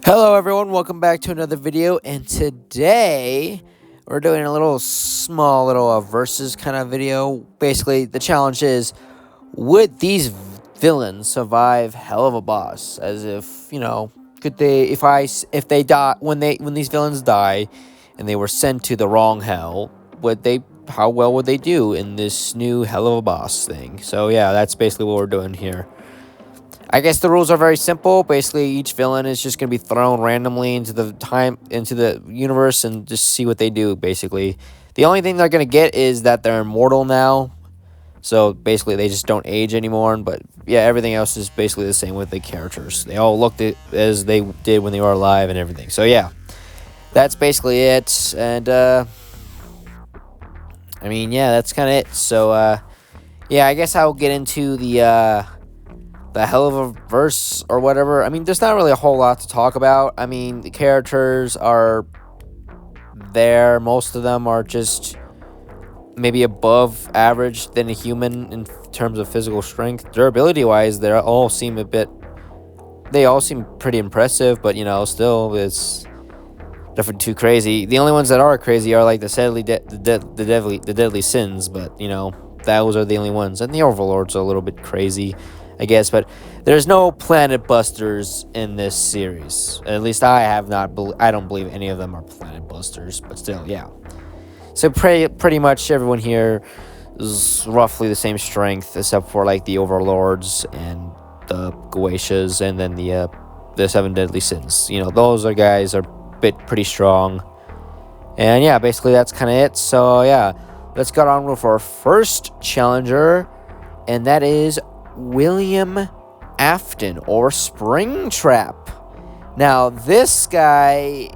Hello everyone, welcome back to another video, and today we're doing a small little versus kind of video. Basically, the challenge is, would these villains survive hell of a boss? As if, could they, if they die, when these villains die and they were sent to the wrong hell, how well would they do in this new hell of a boss thing? So yeah, that's basically what we're doing here. I guess the rules are very simple. Basically, each villain is just going to be thrown randomly into the universe and just see what they do, basically. The only thing they're going to get is that they're immortal now. So, basically, they just don't age anymore. But, yeah, everything else is basically the same with the characters. They all looked as they did when they were alive and everything. So, yeah, that's basically it. And, I mean, yeah, that's kind of it. So, yeah, I guess I'll get into the hell of a verse or whatever. I mean, there's not really a whole lot to talk about. I mean, the characters are there. Most of them are just maybe above average than a human in terms of physical strength. Durability wise, they all seem pretty impressive, but still it's nothing too crazy. The only ones that are crazy are like the deadly sins, but those are the only ones. And the overlords are a little bit crazy, I guess, but there's no planet busters in this series. At least I don't believe any of them are planet busters, but still, yeah. So pretty much everyone here is roughly the same strength, except for like the overlords and the Goetias, and then the seven deadly sins. Those guys are pretty strong. And yeah, basically that's kind of it. So yeah, let's get on with our first challenger, and that is William Afton, or Springtrap. Now, this guy,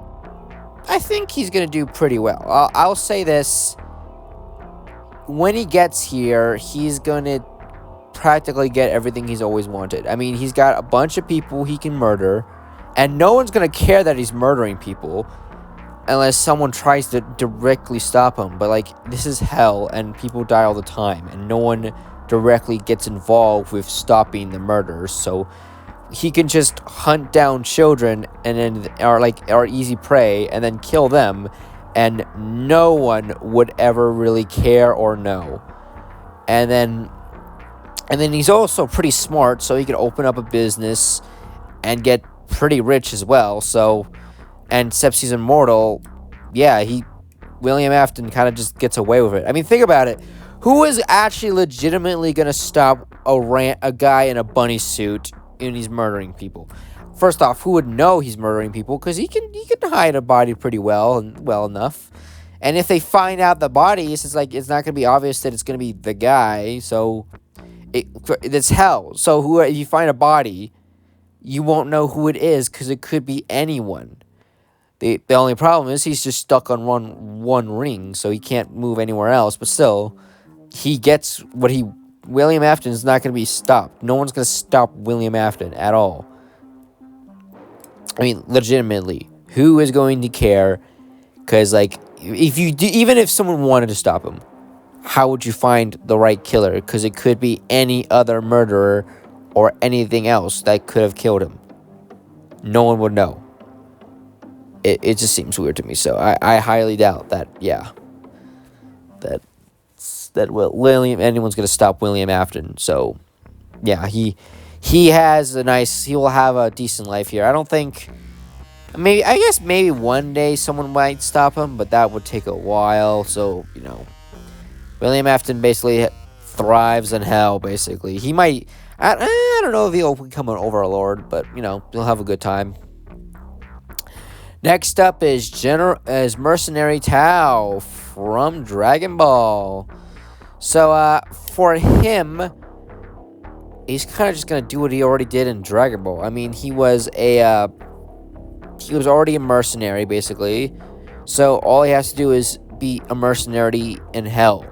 I think he's going to do pretty well. I'll say this. When he gets here, he's going to practically get everything he's always wanted. I mean, he's got a bunch of people he can murder, and no one's going to care that he's murdering people unless someone tries to directly stop him. But, this is hell, and people die all the time, and no one directly gets involved with stopping the murders, so he can just hunt down children and then are easy prey and then kill them, and no one would ever really care or know. And then he's also pretty smart, so he can open up a business and get pretty rich as well. So, and since he's immortal, yeah, William Afton kind of just gets away with it. I mean, think about it. Who is actually legitimately going to stop a guy in a bunny suit and he's murdering people? First off, who would know he's murdering people? Because he can hide a body pretty well enough. And if they find out the bodies, it's not going to be obvious that it's going to be the guy. So it's hell. So if you find a body, you won't know who it is because it could be anyone. The only problem is he's just stuck on one ring, so he can't move anywhere else. But still, he gets what William Afton is not going to be stopped. No one's going to stop William Afton at all. I mean, legitimately, who is going to care? Because, even if someone wanted to stop him, how would you find the right killer? Because it could be any other murderer or anything else that could have killed him. No one would know. It just seems weird to me. So I highly doubt that. Yeah, anyone's gonna stop William Afton. So yeah, he will have a decent life here. I don't think, I guess maybe one day someone might stop him, but that would take a while. So William Afton basically thrives in hell. Basically, he might, I don't know if he'll become an overlord, but he'll have a good time. Next up is Mercenary Tao from Dragon Ball. So, for him, he's kind of just going to do what he already did in Dragon Ball. I mean, he was already a mercenary, basically. So, all he has to do is be a mercenary in hell.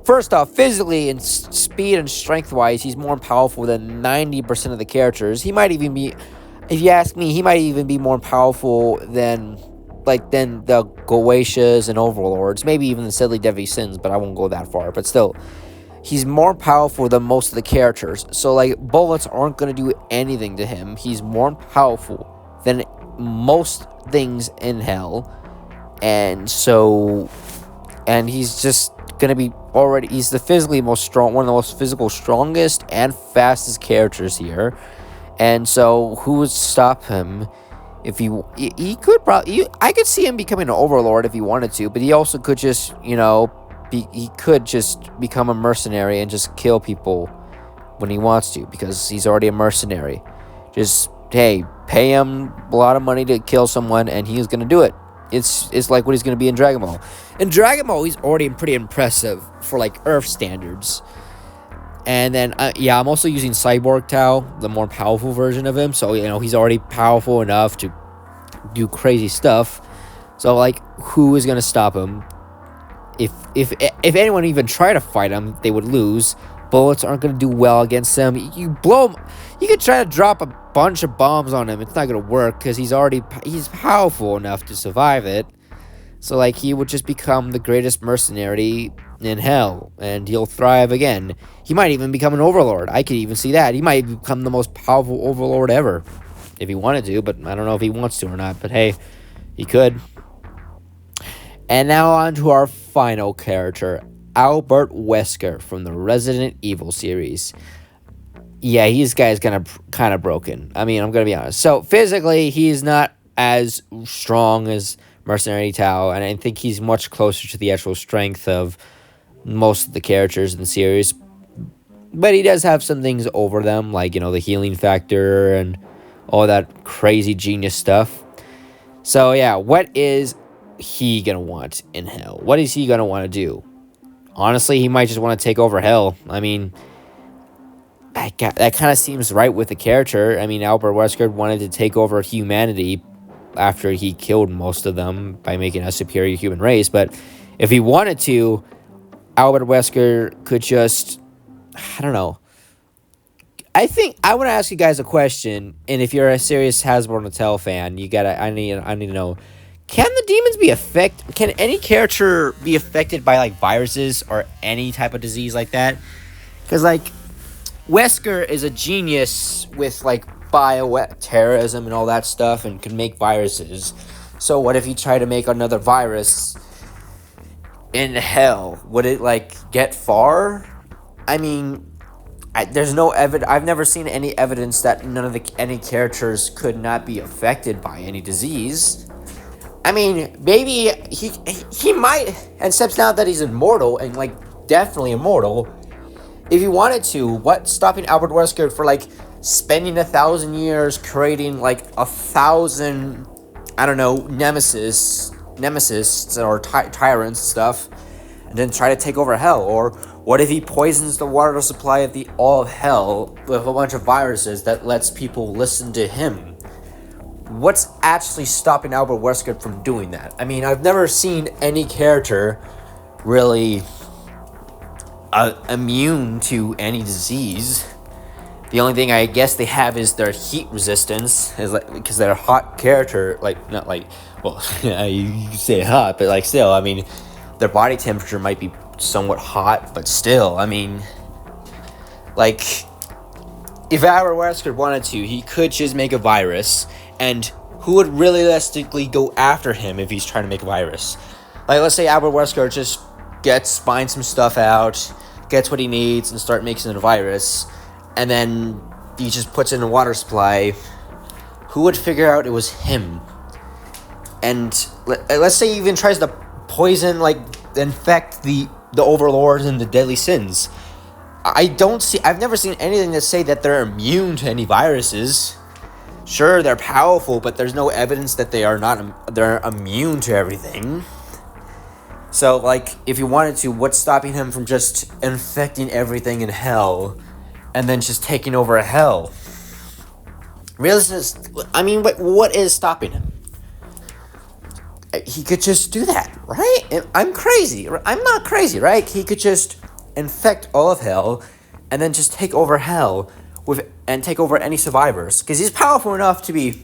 First off, physically and speed and strength-wise, he's more powerful than 90% of the characters. He might even be, if you ask me, he might even be more powerful than the Goetias and overlords, maybe even the deadly sins, but I won't go that far. But still, he's more powerful than most of the characters. So bullets aren't going to do anything to him. He's more powerful than most things in hell. And so, and he's just gonna be already, he's the physically most strong, one of the most physical, strongest and fastest characters here. And so who would stop him? If he could probably, I could see him becoming an overlord if he wanted to, but he also could just, he could just become a mercenary and just kill people when he wants to, because he's already a mercenary. Just, hey, pay him a lot of money to kill someone and he's gonna do it. It's like what he's gonna be in Dragon Ball. In Dragon Ball, he's already pretty impressive for like Earth standards. And then, I'm also using Cyborg Tao, the more powerful version of him. So, he's already powerful enough to do crazy stuff. So, like, who is going to stop him? If anyone even tried to fight him, they would lose. Bullets aren't going to do well against him. You blow him. You could try to drop a bunch of bombs on him. It's not going to work because he's powerful enough to survive it. So, like, he would just become the greatest mercenary in hell, and he'll thrive again. He might even become an overlord. I could even see that. He might become the most powerful overlord ever, if he wanted to, but I don't know if he wants to or not, but hey, he could. And now on to our final character, Albert Wesker from the Resident Evil series. Yeah, this guy's kind of broken. I mean, I'm going to be honest. So, physically, he's not as strong as Mercenary Tao, and I think he's much closer to the actual strength of most of the characters in the series. But he does have some things over them, like, the healing factor and all that crazy genius stuff. So, yeah, what is he going to want in hell? What is he going to want to do? Honestly, he might just want to take over hell. I mean, that kind of seems right with the character. I mean, Albert Wesker wanted to take over humanity after he killed most of them by making a superior human race. But if he wanted to, Albert Wesker could just, I don't know. I think I want to ask you guys a question, and if you're a serious Hasbro Tell fan, I need to know: can the demons be affected? Can any character be affected by like viruses or any type of disease like that? Because like Wesker is a genius with like bioterrorism and all that stuff, and can make viruses. So what if he tried to make another virus in hell? Would it like get far? I mean, there's no evidence. I've never seen any evidence that any characters could not be affected by any disease. I mean, maybe he might, and except now that he's immortal and like definitely immortal. If he wanted to, what's stopping Albert Wesker for like spending 1,000 years creating like 1,000, I don't know, nemesis or tyrants and stuff, and then try to take over hell? Or what if he poisons the water supply of all of hell with a bunch of viruses that lets people listen to him? What's actually stopping Albert Wesker from doing that? I mean, I've never seen any character really immune to any disease. The only thing I guess they have is their heat resistance, is like because they're a hot character. Like not like, well, you can say hot, but like still, I mean, their body temperature might be somewhat hot, but still, I mean, like if Albert Wesker wanted to, he could just make a virus, and who would realistically go after him if he's trying to make a virus? Like, let's say Albert Wesker just finds some stuff out, gets what he needs, and start making a virus, and then he just puts it in a water supply. Who would figure out it was him? And let's say he even tries to poison, like, infect the overlords and the deadly sins. I've never seen anything that say that they're immune to any viruses. Sure, they're powerful, but there's no evidence that they're immune to everything. So, like, if he wanted to, what's stopping him from just infecting everything in hell and then just taking over hell? I mean, what is stopping him? He could just do that, right? I'm crazy. I'm not crazy, right? He could just infect all of hell and then just take over hell and take over any survivors, because he's powerful enough to be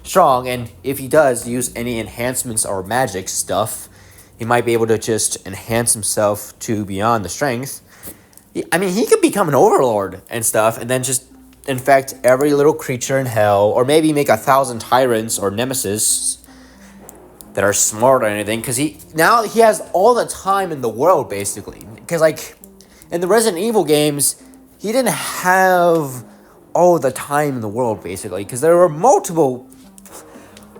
strong, and if he does use any enhancements or magic stuff, he might be able to just enhance himself to beyond the strength. I mean, he could become an overlord and stuff, and then just infect every little creature in hell, or maybe make 1,000 tyrants or nemesis that are smart or anything, because he has all the time in the world, basically. Because, like, in the Resident Evil games, he didn't have all the time in the world, basically, because there were multiple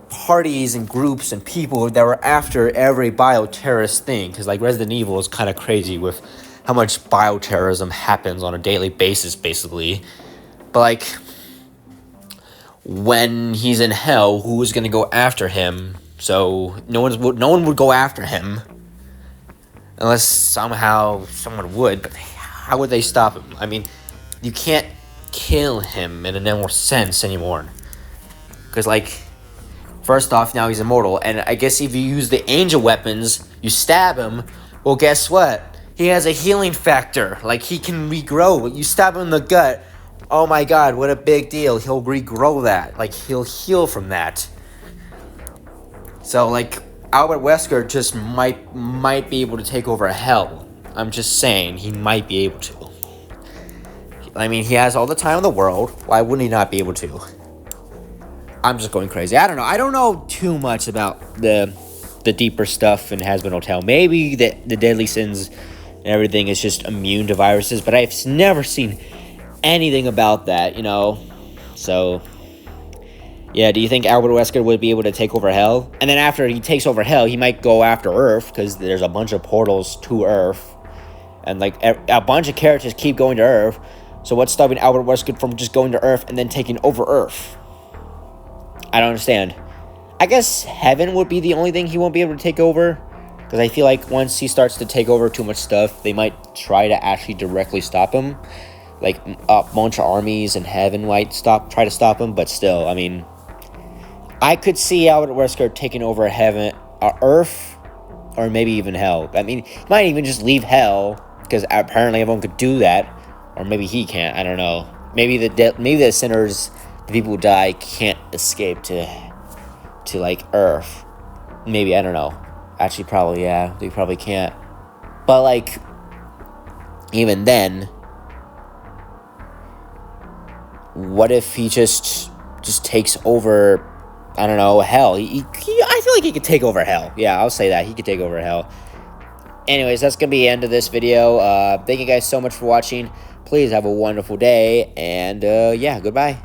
parties and groups and people that were after every bioterrorist thing, because, like, Resident Evil is kind of crazy with how much bioterrorism happens on a daily basis, basically. But, like, when he's in hell, who's going to go after him? So no one would go after him unless somehow someone would. But how would they stop him? I mean, you can't kill him in a normal sense anymore. Because, like, first off, now he's immortal. And I guess if you use the angel weapons, you stab him, well, guess what? He has a healing factor. Like, he can regrow. You stab him in the gut, oh my god, what a big deal. He'll regrow that. Like, he'll heal from that. So, like, Albert Wesker just might be able to take over hell. I'm just saying, he might be able to. I mean, he has all the time in the world. Why wouldn't he not be able to? I'm just going crazy. I don't know. I don't know too much about the deeper stuff in Hazbin Tao. Maybe the deadly sins and everything is just immune to viruses, but I've never seen anything about that, you know? So, yeah, do you think Albert Wesker would be able to take over hell? And then after he takes over hell, he might go after Earth, because there's a bunch of portals to Earth. And, like, a bunch of characters keep going to Earth. So what's stopping Albert Wesker from just going to Earth and then taking over Earth? I don't understand. I guess heaven would be the only thing he won't be able to take over. Because I feel like once he starts to take over too much stuff, they might try to actually directly stop him. Like, a bunch of armies in heaven might try to stop him. But still, I mean, I could see Albert Wesker taking over heaven, Earth, or maybe even hell. I mean, he might even just leave hell, because apparently everyone could do that. Or maybe he can't. I don't know. Maybe the sinners, the people who die, can't escape to like Earth. Maybe, I don't know. Actually, probably, yeah. They probably can't. But, like, even then, what if he just takes over, I don't know, hell? I feel like he could take over hell. Yeah, I'll say that. He could take over hell. Anyways, that's going to be the end of this video. Thank you guys so much for watching. Please have a wonderful day. And, yeah, goodbye.